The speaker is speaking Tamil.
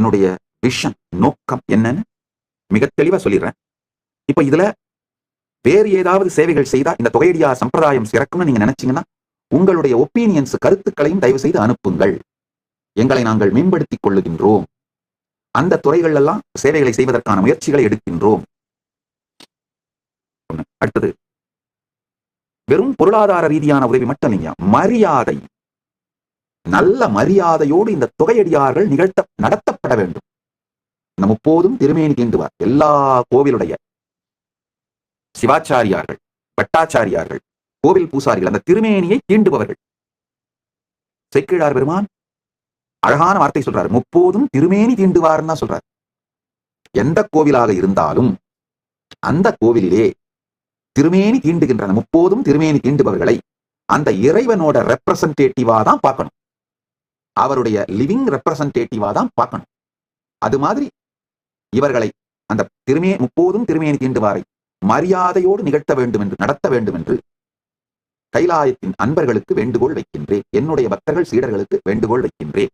என்னுடைய விஷன், நோக்கம் என்னன்னு மிக தெளிவா சொல்லிடுறேன். இப்ப இதுல வேறு ஏதாவது சேவைகள் செய்தா இந்த தொகையடியார் சம்பிரதாயம் சிறக்கும்னு நீங்க நினைச்சீங்கன்னா உங்களுடைய ஒப்பீனியன்ஸ், கருத்துக்களையும் தயவு செய்து அனுப்புங்கள். எங்களை நாங்கள் மேம்படுத்திக் கொள்ளுகின்றோம். அந்த துறைகள் எல்லாம் சேவைகளை செய்வதற்கான முயற்சிகளை எடுக்கின்றோம். அடுத்தது, வெறும் பொருளாதார ரீதியான உதவி மட்டும் இல்லைங்க, மரியாதை, நல்ல மரியாதையோடு இந்த தொகையடியார்கள் நடத்தப்பட வேண்டும். இந்த முப்போதும் திருமேனி தீண்டுவார் எல்லா கோவிலுடைய சிவாச்சாரியார்கள், பட்டாச்சாரியார்கள், கோவில் பூசாரிகள் அந்த திருமேனியை தீண்டுபவர்கள். சேக்கிழார் பெருமான் அழகான வார்த்தை சொல்றாரு, முப்போதும் திருமேனி தீண்டுவார்னு தான் சொல்றாரு. எந்த கோவிலாக இருந்தாலும் அந்த கோவிலிலே திருமேனி தீண்டுகின்ற முப்போதும் திருமேனி தீண்டுபவர்களை அந்த இறைவனோட ரெப்ரசன்டேட்டிவா தான் பார்க்கணும். அவருடைய லிவிங் ரெப்ரசன்டேட்டிவா தான் பார்க்கணும். அது மாதிரி இவர்களை அந்த முப்போதும் திருமேனி தீண்டுவாரை மரியாதையோடு நிகழ்த்த வேண்டும் என்று, நடத்த வேண்டும் என்று கைலாயத்தின் அன்பர்களுக்கு வேண்டுகோள் வைக்கின்றேன். என்னுடைய பக்தர்கள் சீடர்களுக்கு வேண்டுகோள் வைக்கின்றேன்.